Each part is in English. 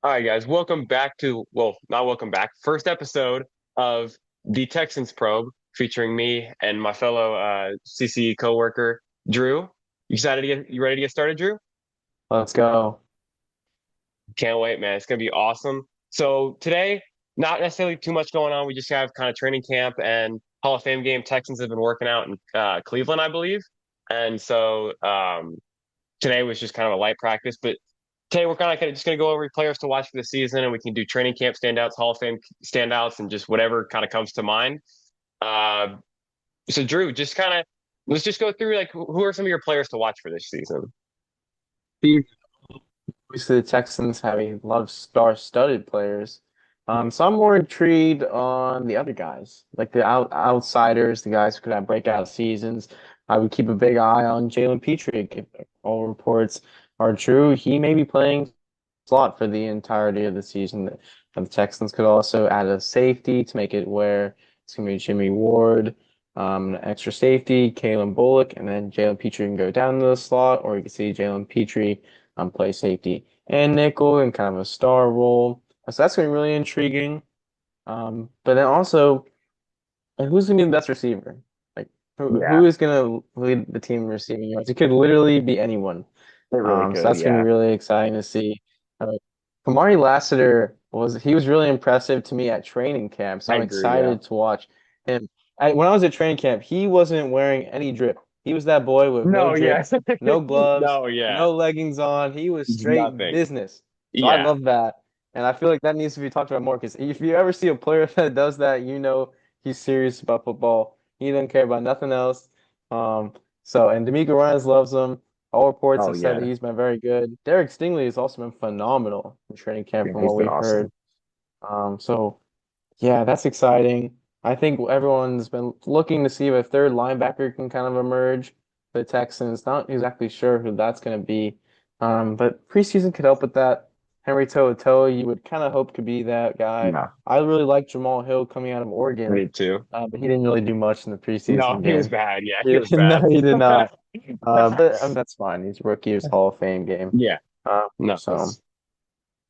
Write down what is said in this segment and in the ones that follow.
All right, guys, welcome back to, well, not welcome back, first episode of the Texans Probe featuring me and my fellow CCE coworker, Drew. You ready to get started, Drew? Let's go. Can't wait, man. It's gonna be awesome. So today, not necessarily too much going on. We just have kind of training camp and Hall of Fame game. Texans have been working out in Cleveland, I believe. And so today was just kind of a light practice, but today we're kind of just going to go over players to watch for the season, and we can do training camp standouts, Hall of Fame standouts, and just whatever kind of comes to mind. Uh, so Drew, just kind of let's just go through like who are some of your players to watch for this season? Steve, obviously, the Texans have a lot of star-studded players. So I'm more intrigued on the other guys, like the outsiders, the guys who could have breakout seasons. I would keep a big eye on Jalen Petrie. If all reports are true, he may be playing slot for the entirety of the season. And the Texans could also add a safety to make it where it's going to be Jimmy Ward, an extra safety, Kalen Bullock, and then Jalen Petrie can go down to the slot, or you can see Jalen Petrie play safety and nickel in kind of a star role. So that's going to be really intriguing. But then also, like, who's going to be the best receiver? Like, who Yeah, is going to lead the team in receiving yards? It could literally be anyone. it really So could. that's going to Yeah, be really exciting to see. Uh, Kamari Lassiter was really impressive to me at training camp, so I I'm agree. Yeah. excited to watch him. When I was at training camp, he wasn't wearing any drip. He was that boy with no No, drip, yes. no gloves, No, yeah. no leggings on. He was straight Nothing. business. So I Yeah, love that, and I feel like that needs to be talked about more because if you ever see a player that does that, he's serious about football. He doesn't care about nothing else. Um, and D'Amico Ryans loves him. All reports oh have said that yeah. he's been very good. Derek Stingley has also been phenomenal in training camp Yeah, from he's what been we've awesome. heard. So yeah, that's exciting. I think everyone's been looking to see if a third linebacker can kind of emerge for the Texans. Not exactly sure who that's going to be. But preseason could help with that. Henry To'oTo'o, you would kind of hope could be that guy. Yeah, I really like Jamal Hill coming out of Oregon, me too. but he didn't really do much in the No, preseason he was game. bad. Yeah, he Yeah, was no, bad. he did not. But that's fine. He's rookie, it's Hall of Fame game. Yeah, no, So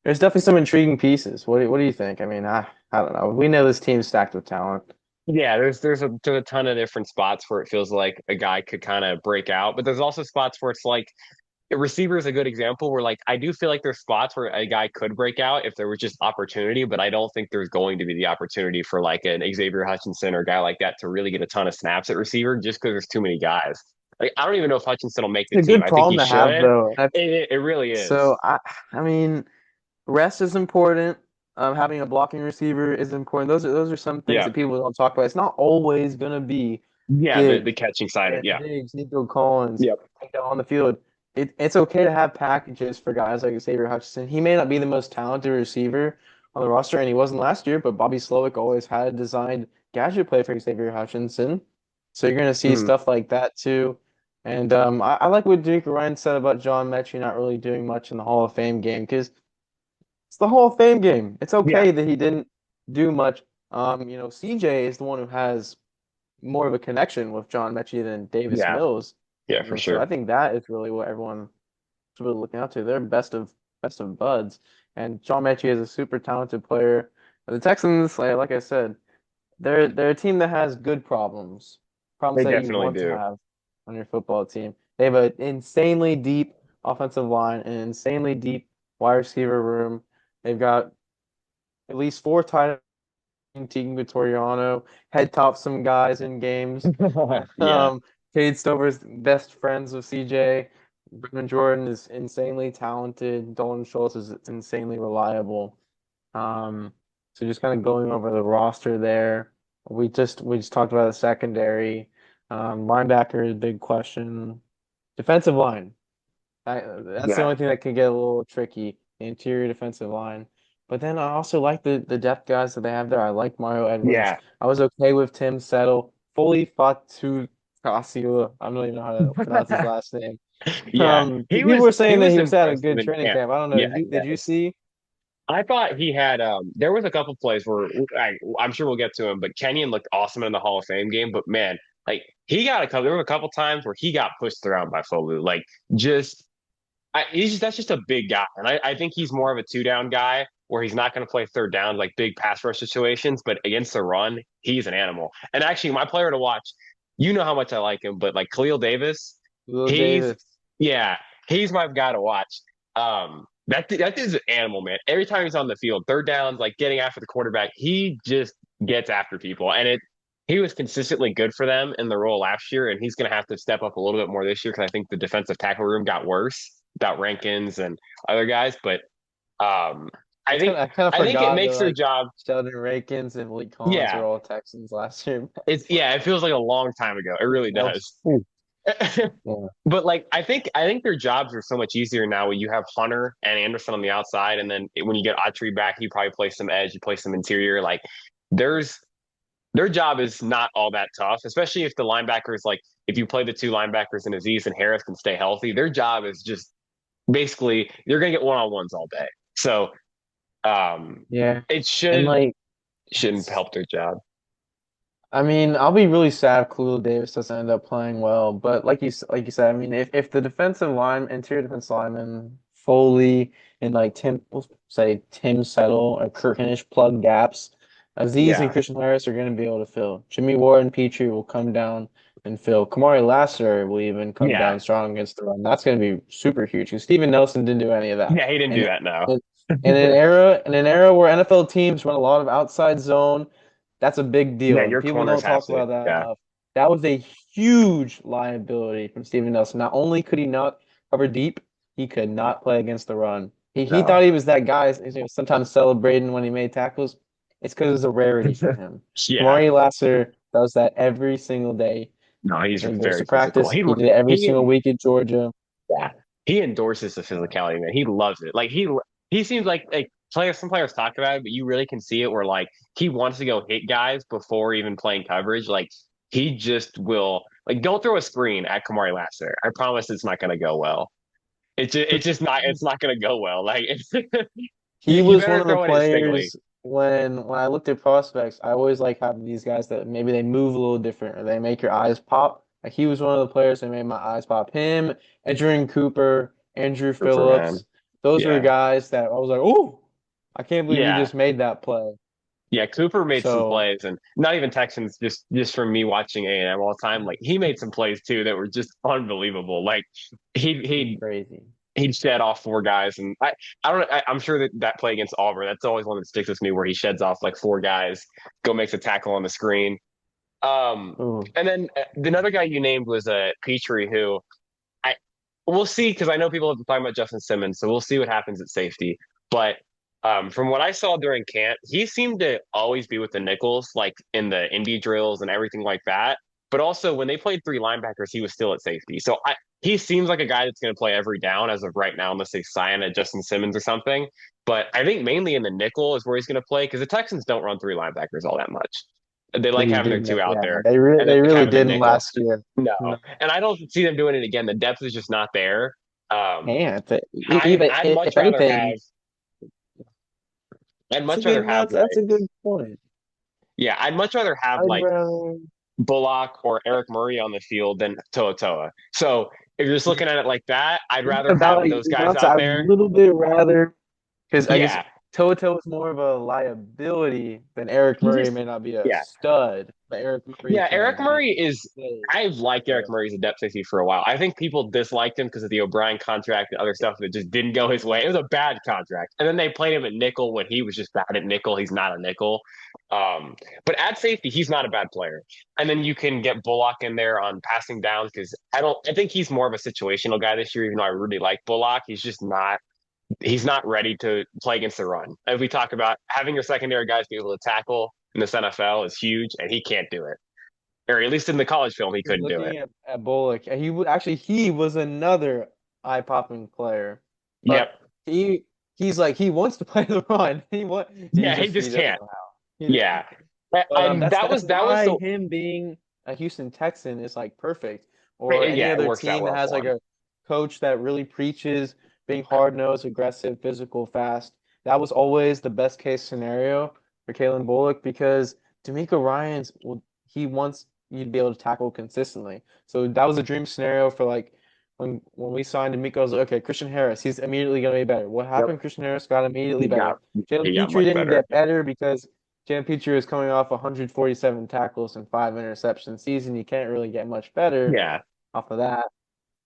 there's definitely some intriguing pieces. What do you think? I mean, I don't know. We know this team's stacked with talent. yeah, there's a ton of different spots where it feels like a guy could kind of break out, but there's also spots where it's like a receiver is a good example where like I do feel like there's spots where a guy could break out if there was just opportunity, but I don't think there's going to be the opportunity for like an Xavier Hutchinson or a guy like that to really get a ton of snaps at receiver just because there's too many guys. Like I don't even know if Hutchinson will make the It's a team. good I think problem he to have, should. though. It really So is. I mean, rest is important. Having a blocking receiver is important. Those are some things Yeah. that people don't talk about. It's not always gonna be Yeah, the Diggs, catching side of yeah. Diggs, Nico Collins Yep. like that on the field. It's okay to have packages for guys like Xavier Hutchinson. He may not be the most talented receiver on the roster, and he wasn't last year, but Bobby Slowick always had a designed gadget play for Xavier Hutchinson. So you're gonna see Mhm. stuff like that too. And I like what Duke Ryan said about John Mechie not really doing much in the Hall of Fame game because it's the Hall of Fame game. It's Yeah. okay that he didn't do much. CJ is the one who has more of a connection with John Mechie than Davis Yeah. Mills. Yeah, for And so I sure. think that is really what everyone is really looking out to. They're best of buds. And John Mechie is a super talented player. The Texans, like I said, they're a team that has good problems. Problems They that you definitely want to do. have on your football team. They have an insanely deep offensive line, an insanely deep wide receiver room. They've got at least four tight ends, Tegan Vittoriano, head top some guys in games. Yeah. Cade Stover's best friends with CJ. Brendan Jordan is insanely talented. Dalton Schultz is insanely reliable. Um, so just kind of going over the roster there. We just talked about the secondary. Linebacker is a big question. Defensive line. That's the Yeah. only thing that could get a little tricky, the interior defensive line. But then I also like the depth guys that they have there. I like Mario Edwards. Yeah. I was okay with Tim Settle. Fully Fatu Casio. I don't even know how to pronounce his last name. Yeah. People were He saying that was he was at a impressive good in training camp. camp. I don't know. Yeah, Did you yes. see? I thought he had there was a couple plays where I'm sure we'll get to him, but Kenyon looked awesome in the Hall of Fame game. But man, like he got a couple there were a couple times where he got pushed around by Folu. Like just That's just a big guy, and I think he's more of a two down guy where he's not going to play third down like big pass rush situations, but against the run, he's an animal. And actually, my player to watch, you know how much I like him, but like Khalil Davis, Will he's Davis. yeah, he's my guy to watch. That is an animal, man. Every time he's on the field, third downs, like getting after the quarterback, he just gets after people, and he was consistently good for them in the role last year, and he's going to have to step up a little bit more this year because I think the defensive tackle room got worse without Rankins and other guys. But um, I I kind think of I kind of I think it forgot that makes their like job. Sheldon Rankins and Malik Collins Yeah, were all Texans last year. it feels like a long time ago. It really No. does. Ooh. Yeah. But like I think their jobs are so much easier now when you have Hunter and Anderson on the outside, and then when you get Autry back, he probably plays some edge, you play some interior. Like there's their job is not all that tough, especially if the linebackers like if you play the two linebackers and Aziz and Harris can stay healthy. Their job is just basically you're gonna get one on ones all day. So Yeah. it And like shouldn't it's help their job. I mean, I'll be really sad if Khalil Davis doesn't end up playing well. But like you said, I mean, if the defensive line, interior defense lineman, Foley and like Tim, we'll say Tim Settle or Kurt Hinish plug gaps, Aziz and Yeah, Christian Harris are going to be able to fill. Jimmy Ward and Petrie will come down and fill. Kamari Lassiter will even come yeah, down strong against the run. That's going to be super huge because Steven Nelson didn't do any of that. yeah. He didn't do And that now. in in an era where NFL teams run a lot of outside zone. That's a big Yeah, deal, and your people corners don't have talk to. about that Yeah, enough. That was a huge liability from Steven Nelson. Not only could he not cover deep, he could not play against the run. He no, thought he was that guy. He was sometimes celebrating when he made tackles. It's because it's a rarity for him. yeah. Kamari Lassiter does that every single day. No, he's When he goes very to physical. practice, he did it every He single week at Georgia. yeah he endorses the physicality, man. He loves it. Like he seems like players. Some players talk about it, but you really can see it where like he wants to go hit guys before even playing coverage. Like he just will like don't throw a screen at Kamari Lassiter. I promise it's not going to go well. It's not going to go well. Like He you was one better of the throw it at Stingley. players when I looked at prospects, I always like having these guys that maybe they move a little different or they make your eyes pop. Like he was one of the players that made my eyes pop. Him, Adrian Cooper, Andrew For man, Phillips, those were yeah, guys that I was like, oh, I can't believe he yeah. just made that play. Yeah, Cooper made some So plays, and not even Texans. Just from me watching A&M all the time, like he made some plays too that were just unbelievable. Like he he crazy. he shed off four guys, and I don't I'm sure that play against Auburn, that's always one that sticks with me where he sheds off like four guys, go makes a tackle on the screen. Um, Ooh. and then the another guy you named was Petrie, who I we'll see because I know people have been talking about Justin Simmons, so we'll see what happens at safety. But from what I saw during camp, he seemed to always be with the nickels, like in the indie drills and everything like that. But also when they played three linebackers, he was still at safety. So he seems like a guy that's going to play every down as of right now, unless they sign a Justin Simmons or something. But I think mainly in the nickel is where he's going to play because the Texans don't run three linebackers all that much. They like They having their didn't. two out Yeah, there, and they they like really having the didn't nickel. last year. No, No, and I don't see them doing it again. The depth is just not there. Um, can't. I Even I'd much if rather have anything, I'd much rather have that's like a good point. yeah I'd much rather have I'd like rather. Bullock or Eric Murray on the field than Toa Toa. So if you're just looking at it like that, I'd rather have those guys About to, out a there. little bit rather because I guess Yeah, Toto is more of a liability than Eric he Murray just may not be a yeah stud, but Eric Murray Yeah, Eric can be Murray is. played. I've liked Eric So Murray as a depth safety for a while. I think people disliked him because of the O'Brien contract and other stuff that just didn't go his way. It was a bad contract, and then they played him at nickel when he was just bad at nickel. He's not a nickel, um, but at safety, he's not a bad player. And then you can get Bullock in there on passing downs because I don't. I think he's more of a situational guy this year. Even though I really like Bullock, he's just not. He's not ready to play against the run. As we talk about, having your secondary guys be able to tackle in this NFL is huge, and he can't do it, or at least in the college film, he couldn't do it. looking at Bullock, and he was another eye-popping player, Yep. but he's like he wants to play the run. Yeah, he He just doesn't can't. know how. Yeah. But And that's that was why the him being a Houston Texan is like perfect. Or any yeah, it other works out team that well has for like him. a coach that really preaches being hard-nosed, aggressive, physical, fast. That was always the best case scenario for Kalen Bullock because D'Amico Ryans, well, he wants you to be able to tackle consistently. So that was a dream scenario for like when we signed D'Amico, I was like, okay, Christian Harris, he's immediately going to be better. What Yep. happened? Christian Harris got immediately He better. got Jalen he got Petrie much didn't better. get better because Jalen Petrie was coming off 147 tackles and 5 interception season. You can't really get much better Yeah, off of that.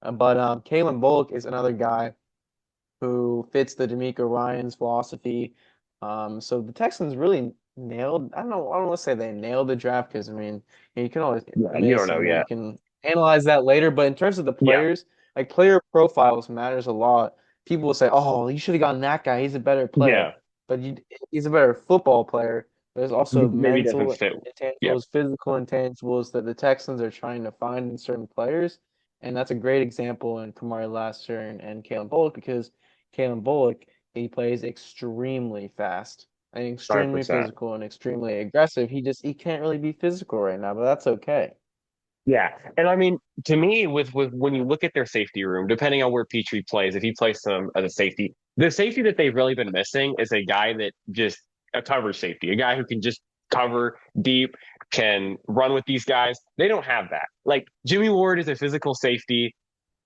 But Kalen Bullock is another guy who fits the D'Amico Ryans philosophy. So the Texans really nailed. I don't want to say they nailed the draft because I mean you can always yeah. You don't miss know and you yet. can analyze that later. But in terms of the Yeah, players, like player profiles matters a lot. People will say, "Oh, you should have gotten that guy. He's a better player." yeah. But he's a better football player. There's also Maybe doesn't mental fit. Yep. intangibles, physical intangibles that the Texans are trying to find in certain players. And that's a great example in Kamari Lassiter and Kalen Bullock because Kalen Bullock, he plays extremely fast and extremely 100%. physical and extremely aggressive. He can't really be physical right now, but that's okay. Yeah, and I mean, to me, with when you look at their safety room, depending on where Petrie plays, if he plays some as a safety, the safety that they've really been missing is a guy that just a cover safety, a guy who can just cover deep, can run with these guys. They don't have that. Like Jimmy Ward is a physical safety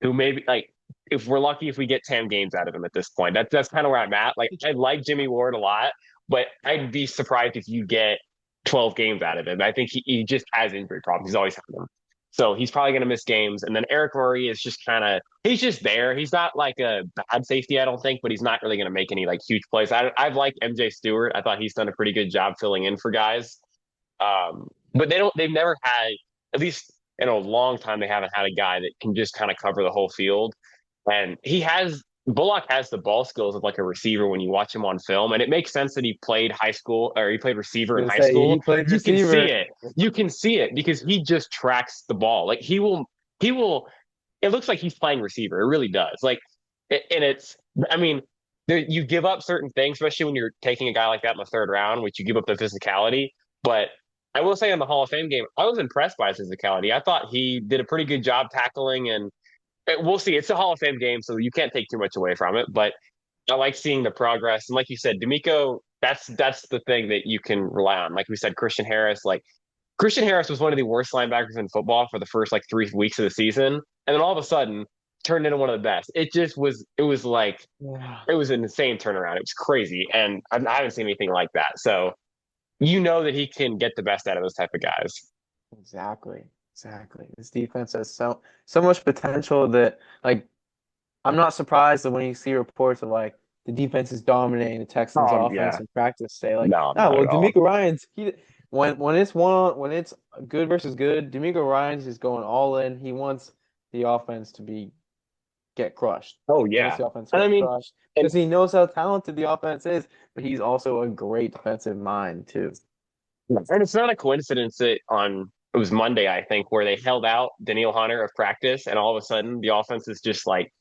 who maybe like if we're lucky if we get 10 games out of him at this point. That's kind of where I'm at. Like I like Jimmy Ward a lot, but I'd be surprised if you get 12 games out of him. I think he just has injury problems. He's always had them. So he's probably going to miss games. And then Eric Murray is just kind of, he's just there. He's not like a bad safety, I don't think, but he's not really going to make any like huge plays. I've liked MJ Stewart. I thought he's done a pretty good job filling in for guys. But they've never had, at least in a long time, they haven't had a guy that can just kind of cover the whole field. And Bullock has the ball skills of like a receiver when you watch him on film. And it makes sense that he played high school or he played receiver in Gonna high say he school. played You can see receiver. it. You can see it because he just tracks the ball. Like he will, it looks like he's playing receiver. It really does. And I mean, you give up certain things, especially when you're taking a guy like that in the third round, which you give up the physicality. But I will say in the Hall of Fame game, I was impressed by his physicality. I thought he did a pretty good job tackling, and we'll see. It's a Hall of Fame game, so you can't take too much away from it. But I like seeing the progress, and like you said, D'Amico, that's the thing that you can rely on. Like we said, Christian Harris was one of the worst linebackers in football for the first like 3 weeks of the season, and then all of a sudden turned into one of the best. It was like Yeah, it was an insane turnaround. It was crazy, and I haven't seen anything like that. So you know that he can get the best out of those type of guys. exactly. Exactly. This defense has so much potential that like I'm not surprised that when you see reports of like the defense is dominating the Texans Yeah, offense in practice, say like, no, oh not well, at all. D'Amico Ryans he when it's when it's good versus good, D'Amico Ryans is going all in. He wants the offense to be get crushed. Oh He wants yeah, the offense to and I get mean, crushed and because he knows how talented the offense is, but he's also a great defensive mind too. and it's not a coincidence that on it was Monday, I think, where they held out Daniil Hunter of practice, and all of a sudden the offense is just like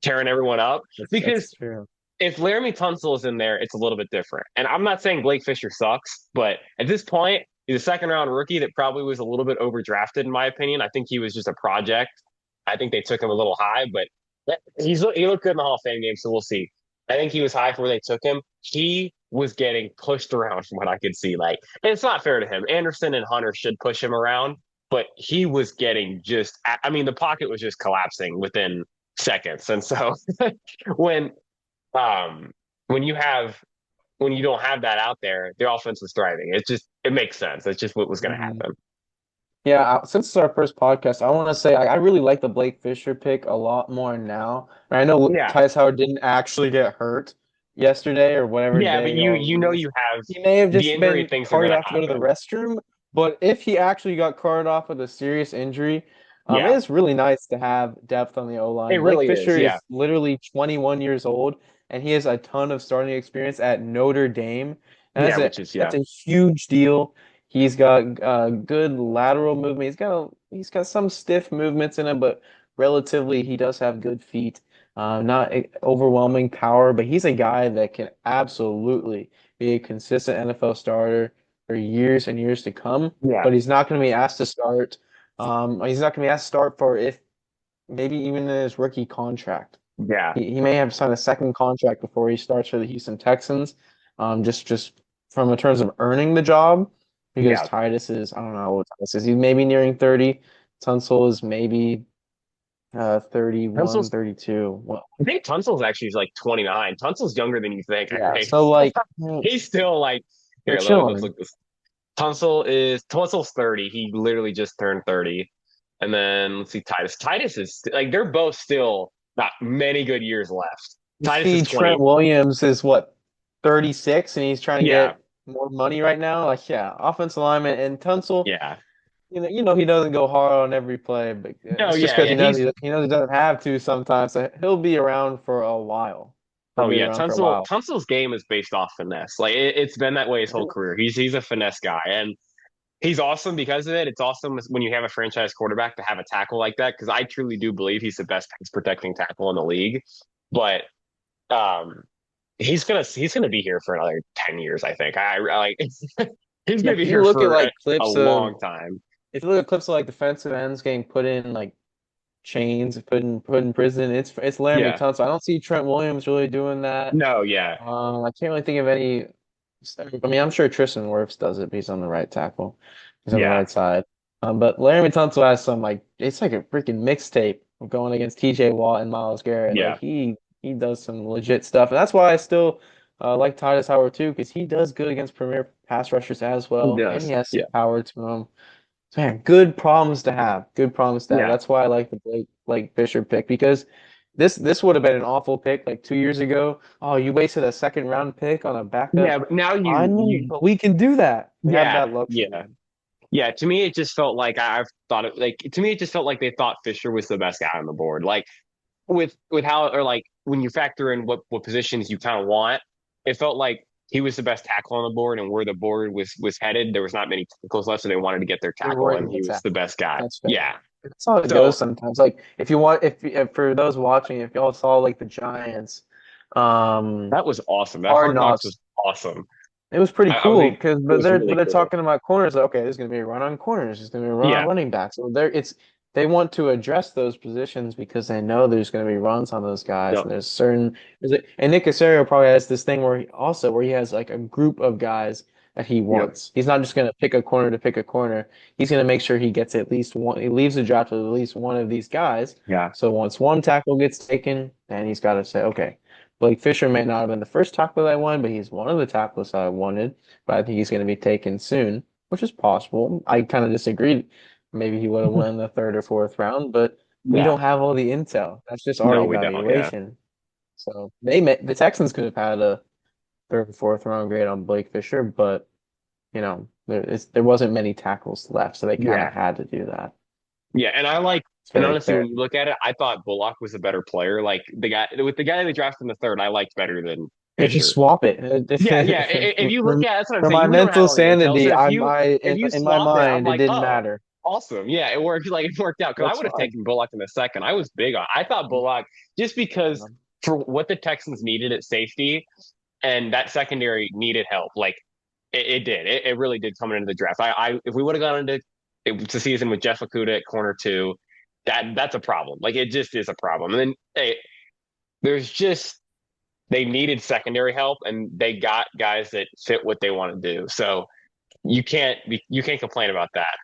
tearing everyone up. That's Because true. if Laramie Tunsil is in there, it's a little bit different. And I'm not saying Blake Fisher sucks, but at this point, he's a second round rookie that probably was a little bit overdrafted, in my opinion. I think he was just a project. I think they took him a little high, but he looked good in the Hall of Fame game, so we'll see. I think he was high for where they took him. He was getting pushed around from what I could see. Like, and it's not fair to him. Anderson and Hunter should push him around, but he was getting just, I mean, the pocket was just collapsing within seconds. And so when, um, when you have, when you don't have that out there, the offense was thriving. It makes sense. That's just what was going to Mhm. happen. Yeah, since it's our first podcast, I want to say I really like the Blake Fisher pick a lot more now. And I know Yeah. Tyus Howard didn't actually get hurt yesterday or whatever Yeah. But day y'all you know, released. you have He may have the just injury been things are carted going off to to go to the happen. restroom. But if he actually got carted off with a serious injury, it Yeah. is really nice to have depth on the O-line. It Blake really is. Fisher Yeah. is literally 21 years old, and he has a ton of starting experience at Notre Dame. And Yeah. Which is, yeah. that's a huge deal. He's got good lateral movement. He's got some stiff movements in him, but relatively he does have good feet. Not overwhelming power, but he's a guy that can absolutely be a consistent NFL starter for years and years to come. Yeah. But he's not going to be asked to start. He's not going to be asked to start for if maybe even in his rookie contract. Yeah. He may have signed a second contract before he starts for the Houston Texans. Just from in terms of earning the job, because Yeah. Titus is I don't know what Titus is. He's maybe nearing 30. Tunsil is maybe 31, Tunsil's, 32. Well, I think Tunsil's actually is like 29. Tunsil's younger than you think, yeah. right? So like He's still like, they're here, let's chilling. look this. Tunsil's 30. He literally just turned 30. And then let's see, Titus. Titus is like they're both still not many good years left. You Titus is see, Trent 20. Williams is what, 36, and he's trying to Yeah, get more money right now. Like, yeah, offensive lineman and Tunsil. yeah. You know he doesn't go hard on every play, but No, it's just yeah, because yeah. He's he knows he doesn't have to sometimes. So he'll be around for a while. He'll oh be yeah. around for a Tunsil while. Tunsil's game is based off finesse. Like it's been that way his whole career. He's a finesse guy, and he's awesome because of it. It's awesome when you have a franchise quarterback to have a tackle like that because I truly do believe he's the best pass protecting tackle in the league. But um, he's gonna be here for another 10 years. I think. I like he's Yeah, gonna if be you here look at for like a clips of long time. if you look at clips of like defensive ends getting put in like chains, put in prison, it's Laramie Yeah. Tunsil. I don't see Trent Williams really doing that. No. Yeah. I can't really think of any. I mean, I'm sure Tristan Wirfs does it, but he's on the right tackle. He's on the Yeah. right side. But Laramie Tunsil has some like it's like a freaking mixtape of going against TJ Watt and Miles Garrett. Like Yeah. he does some legit stuff, and that's why I still like Titus Howard too, because he does good against premier pass rushers as He well, and he does. has some Yeah. power to him. So, man, good problems to have. Good problems to have. Yeah. That's why I like the Blake Fisher pick because this would have been an awful pick like 2 years ago. Oh, you wasted a second round pick on a Yeah. backup But now lineman, but we can do that. We have yeah. that luxury. Yeah. Yeah, to me, it just felt like I've thought it like to me, it just felt like they thought Fisher was the best guy on the board. Like with how or like when you factor in what positions you kind of want, it felt like he was the best tackle on the board, and where the board was headed, there was not many tackles left, so they wanted to get their You're tackle, worried and he about was that. the best guy. That's fair. Yeah. That's how it goes So sometimes. Like if you want, if for those watching, if y'all saw like the Giants, um, that was awesome. That Hard Hard Knocks Knocks. was awesome. It was pretty I was cool it because was but really they're cool. talking about corners. Like, okay, there's going to be a run on corners. There's going to be a run on Yeah. running backs. So they want to address those positions because they know there's going to be runs on those guys. Yep. And and Nick Casario probably has this thing where he has like a group of guys that he Yep. wants. He's not just going to pick a corner to pick a corner. He's going to make sure he gets at least one. He leaves the draft with at least one of these guys. Yeah. So once one tackle gets taken, then he's got to say, okay. Blake Fisher may not have been the first tackle that I won, but he's one of the tackles that I wanted. But I think he's going to be taken soon, which is possible. I kind of disagreed. Maybe he would have won in the third or fourth round, but we Yeah. don't have all the intel. That's just our No, we don't. Yeah. evaluation. So the Texans could have had a third or fourth round grade on Blake Fisher, but there wasn't many tackles left, so they kind of Yeah. had to do that. Yeah, and It's and very honestly, fair. when you look at it, I thought Bullock was a better player. Like the guy they drafted in the third, I liked better than Yeah, just Fisher. swap it. Yeah, yeah. If you look at, that's what I'm For saying. my We don't have mental all the intel, so sanity, if you in my swap it, I'm mind, it like, didn't oh, matter. awesome. Yeah, it worked. Like it worked out because I That's would have fine. taken Bullock in the second. I was big on. I thought Bullock just because for what the Texans needed at safety and that secondary needed help. Like it did. It really did coming into the draft. I if we would have gone into the season with Jeff Okuda at corner two, that's a problem. Like it just is a problem. And then there's just they needed secondary help, and they got guys that fit what they want to do. So you can't complain about that.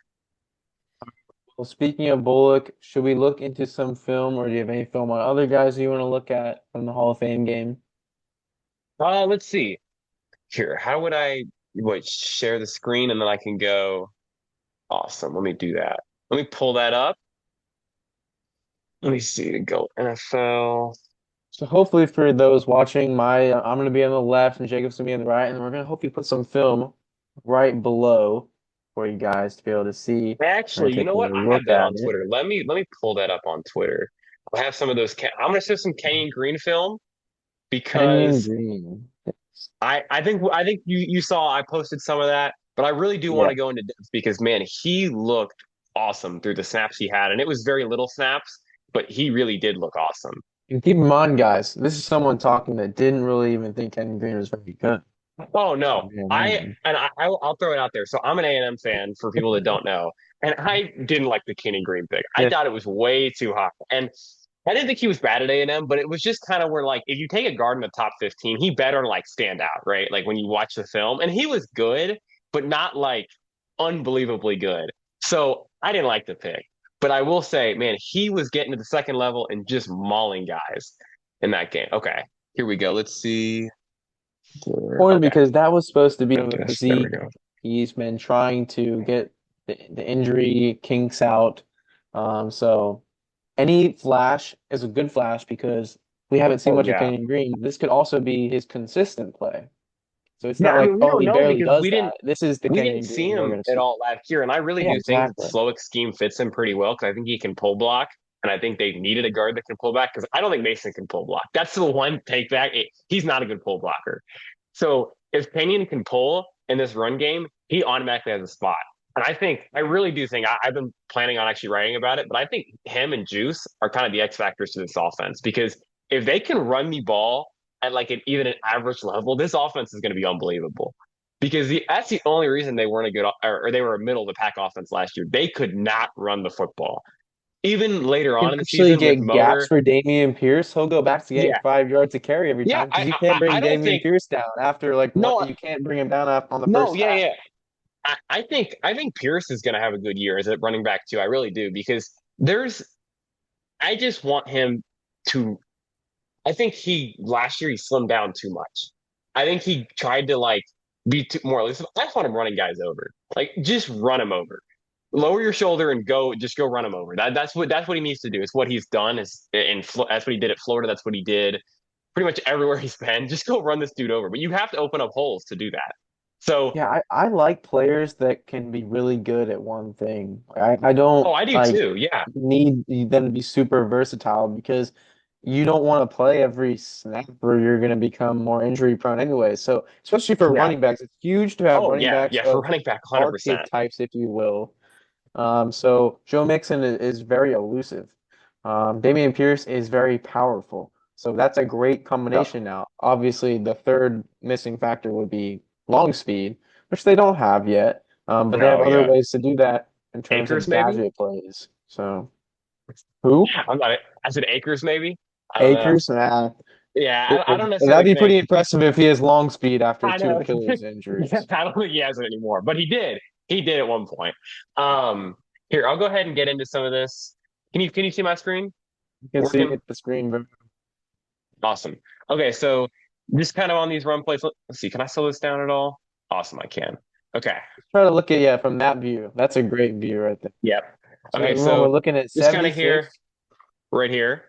Well, speaking of Bullock, should we look into some film, or do you have any film on other guys you want to look at from the Hall of Fame game? Let's see here. How would I share the screen and then I can go? Awesome. Let me do that. Let me pull that up. Let me see to go NFL. So hopefully for those watching, I'm going to be on the left and Jacob's going to be on the right, and we're going to hopefully put some film right below for you guys to be able to see and Actually, you take know a what? I look have that at on it. Twitter. Let me pull that up on Twitter. I'll have some of those. I'm gonna show some Kenyon Green film Kenyon because Green. I think you saw I posted some of that, but I really do want Yeah. to go into depth because man, he looked awesome through the snaps he had, and it was very little snaps, but he really did look awesome. And keep in mind, guys, this is someone talking that didn't really even think Kenyon Green was very good. Oh no, Yeah. I'll throw it out there. So I'm an A&M fan for people that don't know, and I didn't like the Kenny Green pick. I Yeah. thought it was way too high, and I didn't think he was bad at A&M, but it was just kind of where like if you take a guard in the top 15, he better like stand out, right? Like when you watch the film, and he was good, but not like unbelievably good. So I didn't like the pick. But I will say, man, he was getting to the second level and just mauling guys in that game. Okay, here we go. Let's see. Important Okay, because that was supposed to be got the this. There we physique. go. He's been trying to get the injury kinks out. So any flash is a good flash because we haven't seen Oh much of yeah, Kenyon Green. This could also be his consistent play. So it's yeah. not I like, mean, we oh, don't he know barely because does that. This is the we didn't Kenyon see Green we're him going to at see. all last year, and I really Yeah, do think that exactly. Slowick's scheme fits him pretty well because I think he can pull block, and I think they needed a guard that can pull back because I don't think Mason can pull block. That's the one take back. He's not a good pull blocker. So if Kenyon can pull in this run game, he automatically has a spot. And I really do think, I've been planning on actually writing about it, but I think him and Juice are kind of the X factors to this offense because if they can run the ball at like even an average level, this offense is going to be unbelievable. Because that's the only reason they weren't a good or they were a middle of the pack offense last year. They could not run the football. Even later You on can in the actually season with get gaps Motor, for Damian Pierce. He'll go back to getting yeah, 5 yards to carry every yeah. time because you can't I bring don't Damian think Pierce down after like one. no You can't bring him down on the no first yeah tackle. yeah I think Pierce is going to have a good year as a running back too. I really do because there's I just want him to. I think he last year he slimmed down too much. I think he tried to like be more elusive. I just want him running guys over. Like just run him over. Lower your shoulder and go. Just go run him over. That's what he needs to do. It's what he's done. Is that's what he did at Florida. That's what he did pretty much everywhere he's been. Just go run this dude over. But you have to open up holes to do that. So Yeah, I like players that can be really good at one thing. I oh, don't I do like too. Yeah. need them to be super versatile because you don't want to play every snap or you're going to become more injury prone anyway. So especially for Yeah. running backs, it's huge to have Oh running yeah. backs Yeah. For of running back, archetype 100%. types, if you will. So Joe Mixon is very elusive. Damian Pierce is very powerful. So that's a great Yep. combination now. Obviously, the third missing factor would be long speed, which they don't have yet. But they have No. other Yeah. ways to do that in terms of Acres maybe. gadget plays. So who? I'm not. I said acres maybe. I don't know. Akers? Nah. Yeah. I don't That'd necessarily be think. pretty impressive if he has long speed after I two know. Achilles Yeah, injuries. I don't think he has it anymore, but he did. He did at one point. Um, Here, I'll go ahead and get into some of this. Can you see my screen You can see working? it the screen. Awesome. Okay, so just kind of on these run plays. Let's see. Can I slow this down at all? Awesome, I can. Okay. Try to look at yeah from that view. That's a great view right there. Yep. So Okay, everyone, so we're looking at just kind of here, 76. right here,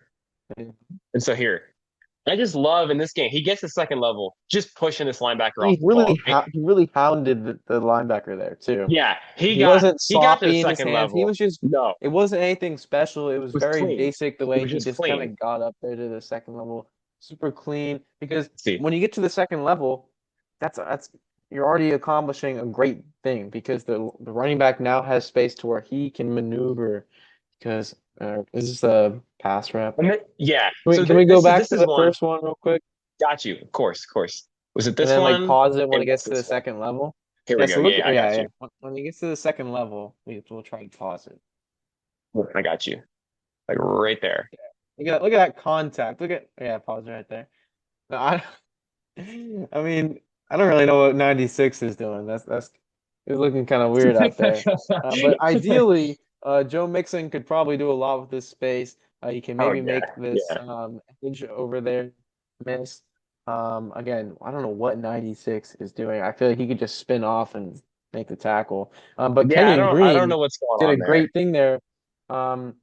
and so here. I just love in this game. He gets the second level, just pushing this linebacker off He the ball. Right? he really hounded the linebacker there too. Yeah, He wasn't he got to the sloppy in his second hands. He level. was just No, it it wasn't anything special. It was was very clean. basic the It way was he just just kind clean. of got up there to the second level. Super clean because See, when you get to the second level, that's you're already accomplishing a great thing because the running back now has space to where he can maneuver because is this a pass rep? yeah. Can we go back This to is the one. first one real quick? Got you. Of course. Was it And this then like one? pause it when It it was gets to the this one. second level. Here Yeah, we go. so look Yeah, at I got yeah. you. When it gets to the second level, we'll try and pause it. I got you. Like right there. Look at that contact. Look at yeah, pause right there. No, I mean, I don't really know what 96 is doing. That's it's looking kind of weird out there. But ideally, Joe Mixon could probably do a lot with this space. He can Oh maybe yeah, make this yeah. edge over there miss. Again, I don't know what 96 is doing. I feel like he could just spin off and make the tackle. But Yeah, Kenyon I don't Green know what's going did a on there. great thing there. Um,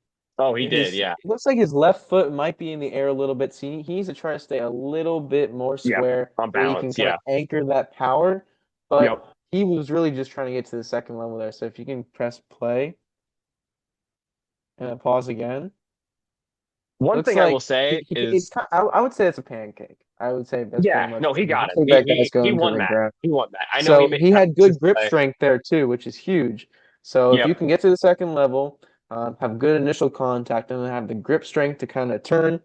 Oh, he did. his Yeah. it looks like his left foot might be in the air a little bit. So he needs to try to stay a little bit more Yeah. square On where he can balance. kind of Yeah. anchor that power. But Yep. he was really just trying to get to the second level there. So if you can press play and then pause again, One looks thing I will like say it's is, kind I would say it's a pancake. I would say that's pretty yeah, much no, he it got looks him. like that guy's He going to won the that. ground. He won that. I know he So made he kind had of good this grip play. strength there too, which is huge. So if Yep. you can get to the second level, have good initial contact, and then have the grip strength to kind of turn.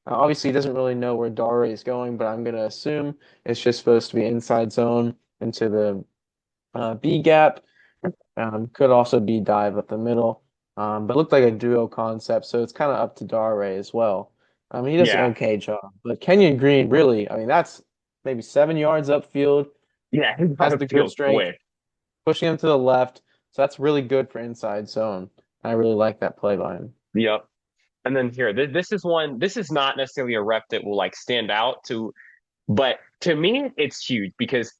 Obviously, he doesn't really know where Dare is going, but I'm going to assume it's just supposed to be inside zone into the B gap. Could also be dive up the middle. But it looked like a duo concept, so it's kind of up to Dare as well. He does an Yeah. okay job. But Kenyon Green, really, I mean, that's maybe 7 yards upfield, Yeah. He got has to the grip feel strength, quick. pushing him to the left. So that's really good for inside zone. I really like that play by him. Yep. And then here, this is one. This is not necessarily a rep that will like stand out to, but to me, it's huge because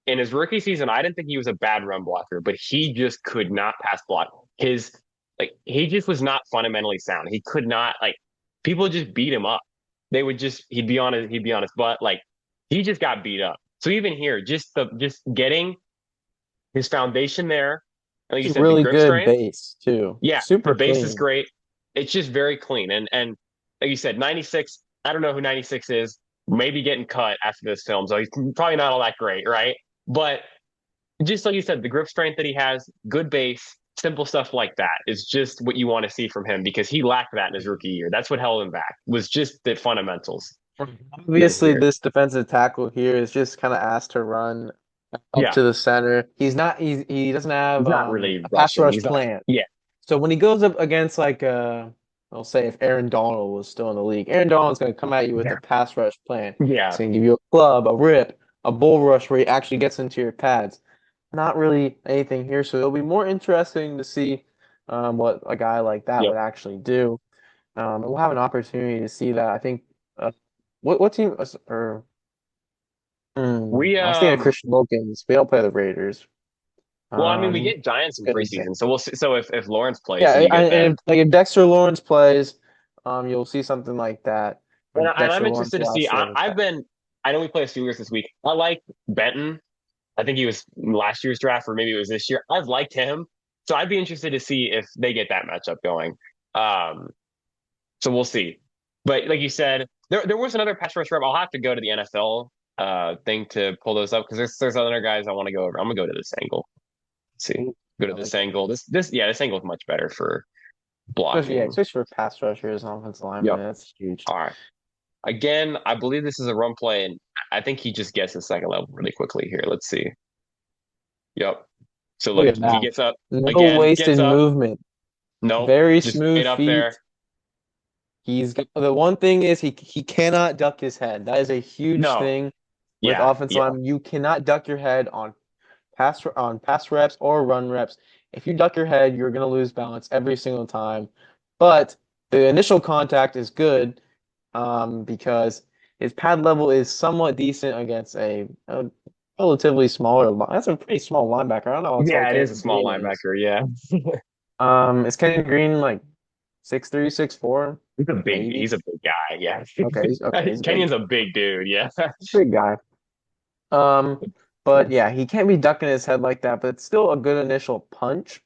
in his rookie season, I didn't think he was a bad run blocker, but he just could not pass block. His like he just was not fundamentally sound. He could not like people just beat him up. They would just he'd be on his butt. Like he just got beat up. So even here, just getting his foundation there, and like you It's said, the really grip good strength. base too. Yeah, the Super base is clean. great. It's just very clean. And like you said, 96. I don't know who 96 is. Maybe getting cut after this film, so he's probably not all that great, right? But just like you said, the grip strength that he has, good base, simple stuff like that is just what you want to see from him because he lacked that in his rookie year. That's what held him back was just the fundamentals. And then Obviously, here, this defensive tackle here is just kind of asked to run up yeah, to the center. He doesn't have he's not really a pass rushing. rush He's not. plan. Yeah, So when he goes up against like I'll say if Aaron Donald was still in the league, Aaron Donald's going to come at you with yeah, a pass rush plan. He's yeah, going to give you a club, a rip, a bull rush where he actually gets into your pads. Not really anything here, so it'll be more interesting to see what a guy like that yep. would actually do. And we'll have an opportunity to see that. I think what team or We I was thinking of Christian Wilkins. We don't play the Raiders. well, I mean, we Um, get Giants in goodness sake. preseason, so we'll see. So if Lawrence plays and Yeah, you get and them, if, like if Dexter Lawrence plays, you'll see something like that. Or and I'm Dexter Lawrence interested to see. last year like I've that. been. I know we play Steelers this week. I like Benton. I think he was last year's draft, or maybe it was this year. I've liked him, so I'd be interested to see if they get that matchup going. Um, so we'll see. But like you said, there was another pass rush rep. I'll have to go to the NFL thing to pull those up because there's other guys I want to go over. I'm gonna go to this angle. Let's see, go to I like this it. angle. This angle is much better for Especially yeah, blocking. especially for pass rushers and offensive linemen, Yep. that's huge. All right. Again, I believe this is a run play, and I think he just gets to second level really quickly here. Let's see. Yep. So Look look, at he that. gets up No again, wasted gets up. movement. Nope, Very just smooth stayed up feet. there. The one thing is he cannot duck his head. That is a huge No, thing with yeah, offensive yeah, linemen. You cannot duck your head on pass reps or run reps. If you duck your head, you're gonna lose balance every single time. But the initial contact is good because his pad level is somewhat decent against a relatively smaller line. That's a pretty small linebacker. I don't know how tall yeah. It is a Kenyon small Green is. linebacker. Yeah, Is Kenyon Green like 6'3", 6'4", maybe? he's a big guy. Yeah, Okay, he's a big Kenyon's a big dude. Yeah, big guy. Um, but yeah, he can't be ducking his head like that, but it's still a good initial punch,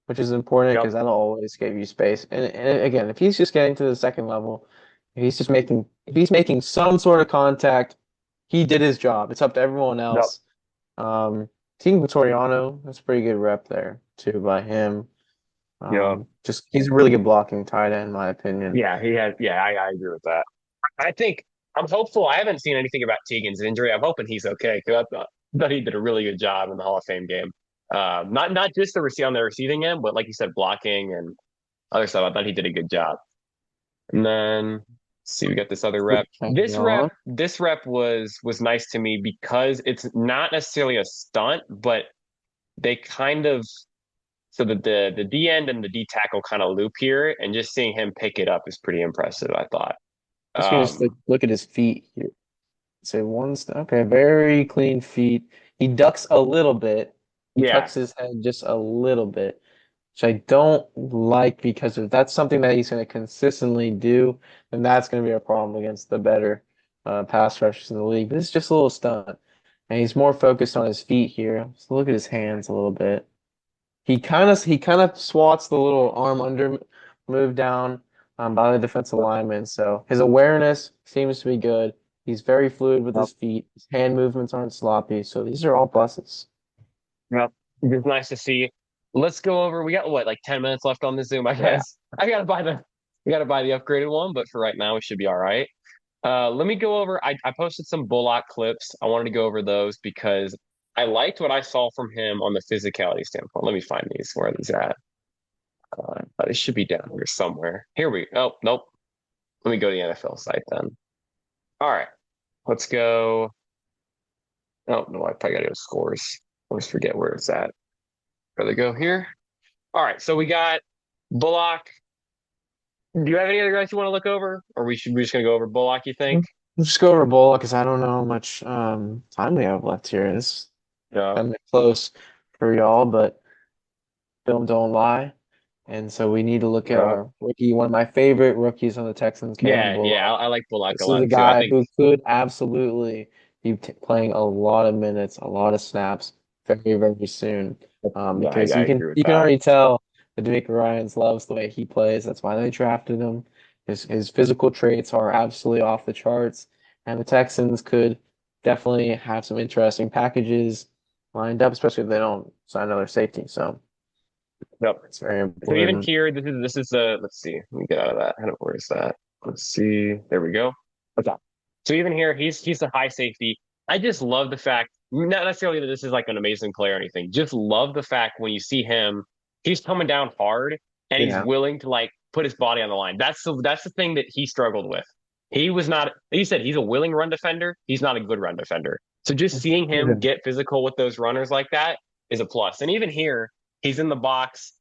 which is important yep, because that'll always give you space. And again, if he's just getting to the second level, if he's making some sort of contact, he did his job. It's up to everyone yep, else. Team Vitoriano, that's a pretty good rep there too by him. yep. Just he's a really good blocking tight end, in my opinion. Yeah, he has. Yeah, I agree with that. I think I'm hopeful. I haven't seen anything about Teagan's injury. I'm hoping he's okay because I thought he did a really good job in the Hall of Fame game. Not just on the receiving end, but like you said, blocking and other stuff. I thought he did a good job. And then let's see, we got this other rep. Kenyon. This rep was nice to me because it's not necessarily a stunt, but they kind of so the D end and the D tackle kind of loop here, and just seeing him pick it up is pretty impressive. I thought. Just gonna just look at his feet here. Say one step. Okay, very clean feet. He ducks a little bit. He Yeah, tucks his head just a little bit, which I don't like because if that's something that he's going to consistently do, then that's going to be a problem against the better pass rushers in the league. But it's just a little stunt, and he's more focused on his feet here. So look at his hands a little bit. He kind of swats the little arm under move down by the defensive lineman. So his awareness seems to be good. He's very fluid with yep, his feet. His hand movements aren't sloppy. So these are all pluses. yep. It's nice to see. Let's go over. We got what, like 10 minutes left on the Zoom, I Yeah. guess. We gotta buy the upgraded one, but for right now, we should be all right. Let me go over. I posted some Bullock clips. I wanted to go over those because I liked what I saw from him on the physicality standpoint. Let me find these. Where are these at? They should be down here somewhere. Here we. Oh, nope. Let me go to the NFL site then. All right, let's go. Oh no, I probably gotta go to scores. I always forget where it's at. Rather go here. All right, so we got. Bullock. Do you have any other guys you want to look over, or we just gonna go over Bullock? You think? We'll just go over bowl because I don't know how much time we have left here. It's Yeah. kind of close for y'all, but film don't lie. And so we need to look at Yeah. our rookie, one of my favorite rookies on the Texans, Kalen Yeah. Yeah. Bullock. I like Bullock a This is lot a too. I guy think. who could absolutely be t playing a lot of minutes, a lot of snaps very, very soon. Yeah, Because I agree with you can that. already tell that D'Amico Ryans loves the way he plays. That's why they drafted him. His physical traits are absolutely off the charts, and the Texans could definitely have some interesting packages lined up, especially if they don't sign another safety. So Yep. it's very So even important. here, this is the let's see. Let me get out of that. Where is that? Let's see. There we go. Okay. So even here, he's a high safety. I just love the fact, not necessarily that this is like an amazing player or anything. Just love the fact when you see him, he's coming down hard and he's Yeah. willing to like put his body on the line. That's the thing that he struggled with. He was not. He said he's a willing run defender. He's not a good run defender. So just seeing him Yeah. get physical with those runners like that is a plus. And even here, he's in the box.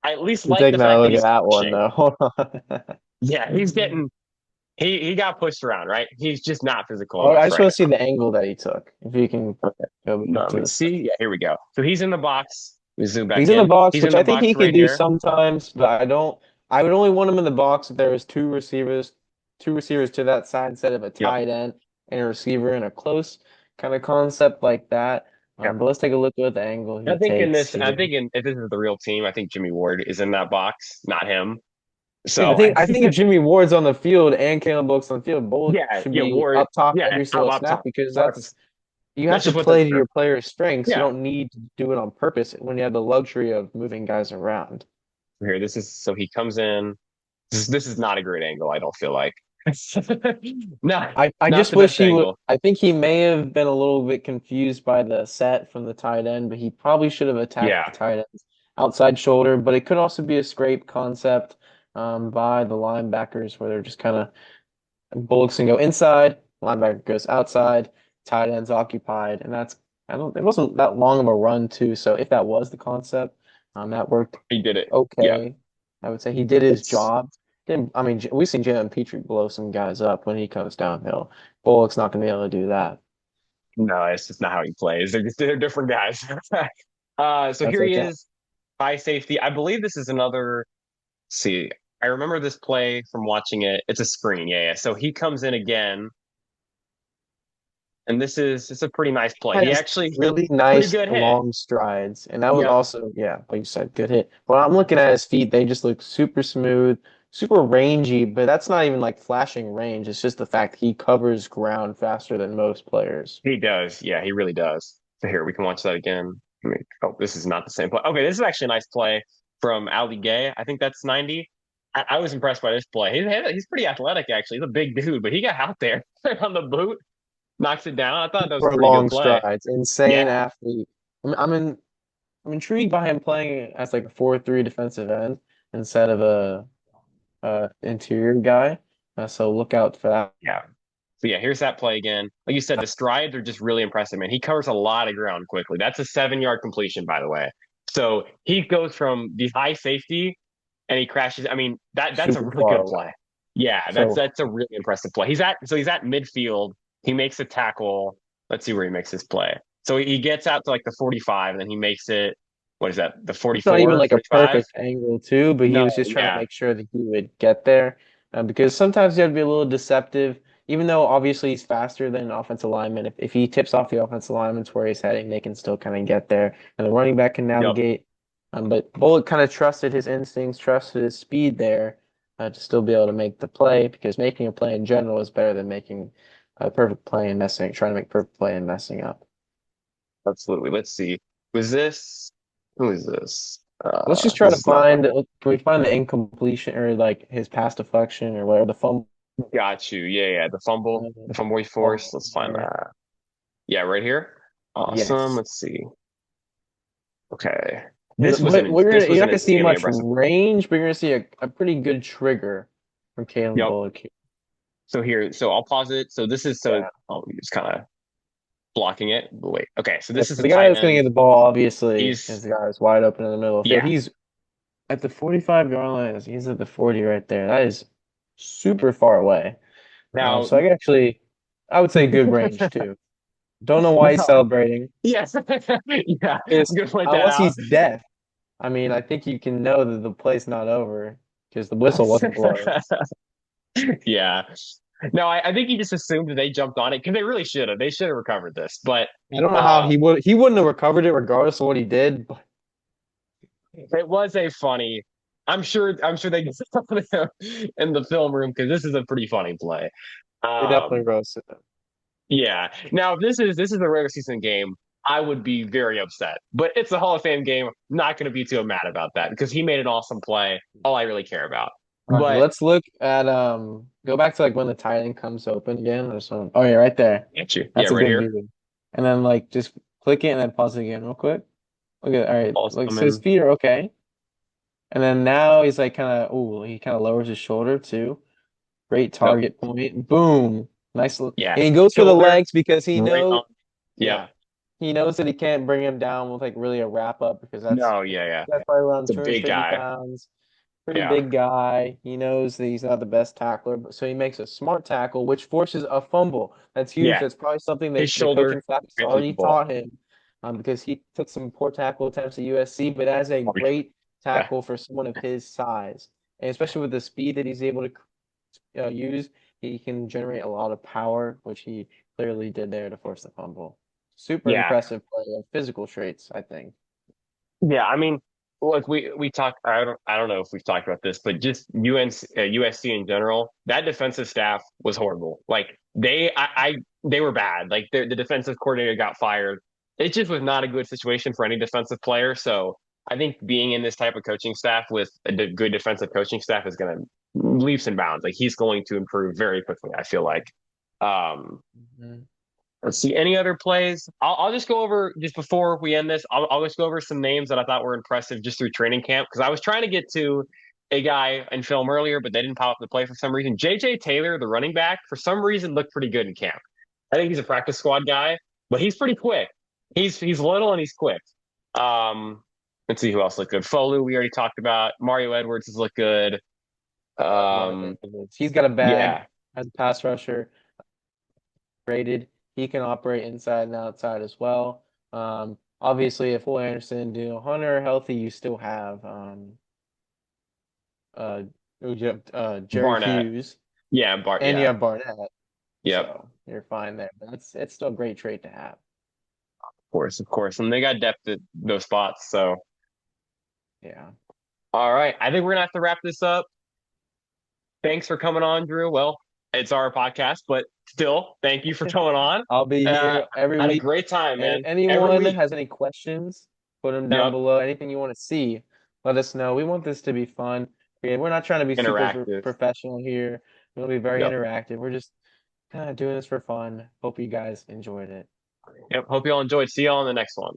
I at least I'm like the taking a fact that look at he's that one pushing. though. Hold on. Yeah, he's getting he got pushed around, right? He's just not physical Oh, enough I just right want to see now. the angle that he took. If you can Okay. go No, back let to me the see. Yeah, here we go. So he's in the box. We zoom He's back in the in. box, He's in which the I think box he could right do here. sometimes, but I don't. I would only want him in the box if there was two receivers to that side instead of a Yep. tight end and a receiver in a close kind of concept like that. Yep. But let's take a look at the angle he takes I'm here. thinking if this is the real team, I think Jimmy Ward is in that box, not him. So I think if Jimmy Ward's on the field and Caleb Book's on the field, both yeah, should yeah, be Ward. up top Yeah, every I'm single up snap top. because That's you have that's to just what the play to your player's strengths. You yeah. don't need to do it on purpose when you have the luxury of moving guys around. Here, this is so he comes in. This is not a great angle, I don't feel like. not I not just the wish best he would. angle. I think he may have been a little bit confused by the set from the tight end, but he probably should have attacked Yeah, the tight end's outside shoulder. But it could also be a scrape concept by the linebackers where they're just kind of bullets can go inside, linebacker goes outside, tight end's occupied, and that's I don't. It wasn't that long of a run too. So if that was the concept, that worked he did it. Yeah, okay. I would say he did his it's job. Didn't, I mean, we've seen Jalen Petrie blow some guys up when he comes downhill. Bullock's not going to be able to do that. no, it's just not how he plays. They're different guys. So That's here he okay. is, high safety. I believe this is another. See, I remember this play from watching it. It's a screen, yeah, yeah. So he comes in again, and this is it's a pretty nice play. He Has actually really pretty nice good hit. long strides, and that was Yep, also, yeah, like you said, good hit. When I'm looking at his feet, they just look super smooth, super rangy, but that's not even like flashing range. It's just the fact he covers ground faster than most players. he does. Yeah, he really does. So here we can watch that again. Oh, this is not the same play. Okay, this is actually a nice play from Ali Gay. I think that's 90. I was impressed by this play. He's pretty athletic, actually. He's a big dude, but he got out there on the boot, knocks it down. I thought that was a For pretty good long play. strides, insane Yeah, athlete. I'm intrigued by him playing as like a 4-3 defensive end instead of a interior guy. So look out for that. yeah. So yeah, here's that play again. Like you said, the strides are just really impressive, man. He covers a lot of ground quickly. That's a 7 yard completion, by the way. So he goes from the high safety and he crashes. I mean, that's a Super really far good away. play. Yeah, So that's a really impressive play. He's at midfield. He makes a tackle. Let's see where he makes his play. So he gets out to like the 45, and then he makes it. What is that? The it's not even 44, like a 45? perfect angle too, but he No, was just trying to yeah, make sure that he would get there. Because sometimes you have to be a little deceptive, even though obviously he's faster than an offensive lineman. If he tips off the offensive lineman to where he's heading, they can still kind of get there, and the running back can yep, navigate. But Bullock kind of trusted his instincts, trusted his speed there to still be able to make the play. Because making a play in general is better than making a perfect play and trying to make perfect play and messing up. absolutely. Let's see. Was this? Who is this? Let's just try This to is not. find, can we find the incompletion or like his pass deflection or whatever the fumble Got you. Yeah, yeah. The fumble he forced. Let's find there? that. Yeah, right here. Awesome. Yes. Let's see. Okay. But you're not gonna see Insanely much impressive. range, but you're gonna see a pretty good trigger from Kalen Yep. Bullock here. So I'll pause it. So this is so Yeah. oh, just kind of blocking it. But wait. Okay. So Yeah, this is so the the guy tight that's gonna end. get the ball obviously is He's the guy who's wide open in the middle of the field. yeah. at the 45-yard line. He's at the 40 right there. That is super far away. Now, So I would say good range too. Don't know why he's now, celebrating. yes, yeah, Is I'm gonna point that unless out. he's deaf. I mean, I think you can know that the play's not over because the whistle wasn't blown. Yeah. No, I think he just assumed that they jumped on it because they really should have. They should have recovered this, but I don't know how uh, he wouldn't have recovered it regardless of what he did, but it was a funny. I'm sure they get something in the film room because this is a pretty funny play. they definitely Um, roasted him. yeah. Now, if this is a regular season game, I would be very upset. But it's a Hall of Fame game. Not going to be too mad about that because he made an awesome play. All I really care about. All right, But let's look at go back to like when the tight end comes open again or something. Oh yeah, right there. get you. Yeah, That's a right good here. view. And then like just click it and then pause it again real quick. Okay, all right. Ball's Like so his coming. feet are okay. And then now he's like he kind of lowers his shoulder too. Great Nope. target point. Boom. Yeah. And he goes for the Shoulder legs because right on. Yep. yeah, he knows that he can't bring him down with like really a wrap up because No, yeah, yeah. that's probably around It's a big 250 guy. pounds. Pretty Yeah. big guy. He knows that he's not the best tackler, but so he makes a smart tackle, which forces a fumble. That's huge. Yeah. That's probably something His that the shoulder coaching staff has right on already the ball. taught him, because he took some poor tackle attempts at USC, but as a great Yeah. tackle for someone of his size, and especially with the speed that he's able to use, he can generate a lot of power, which he clearly did there to force the fumble. Super Yeah. impressive play of physical traits, I think. Yeah. I mean, look, we talked. I don't know if we've talked about this, but just USC in general, that defensive staff was horrible. Like they were bad. Like the defensive coordinator got fired. It just was not a good situation for any defensive player. So I think being in this type of coaching staff with a good defensive coaching staff is going to leaps and bounds. Like he's going to improve very quickly. I feel like. Um, Mhm. Let's see any other plays. I'll just go over just before we end this. I'll just go over some names that I thought were impressive just through training camp because I was trying to get to a guy in film earlier, but they didn't pop up the play for some reason. JJ Taylor, the running back, for some reason looked pretty good in camp. I think he's a practice squad guy, but he's pretty quick. He's little and he's quick. Um, let's see who else looked good. Folu, we already talked about. Mario Edwards has looked good. Love Mark Um, Edwards. He's got a bag yeah, as a pass rusher, rated. He can operate inside and outside as well. Obviously, if Will Anderson, Daniel Hunter are healthy, you still have uh, Jerry Barnett. Hughes, Yeah, Bart. and you Yeah, have Barnett, yep. so you're fine there. But it's still a great trait to have. Of course. And they got depth at those spots. So, Yeah. all right. I think we're gonna have to wrap this up. Thanks for coming on, Drew. Well, it's our podcast, but still, thank you for coming on. I'll be Uh, here every had a week. great time, And man. Every anyone that week. has any questions, put them down Yep. below. Anything you want to see, let us know. We want this to be fun. We're not trying to be super Interactive. professional here. We'll be very Yep. interactive. We're just kind of doing this for fun. Hope you guys enjoyed it. Yep. Hope you all enjoyed. See you all in the next one.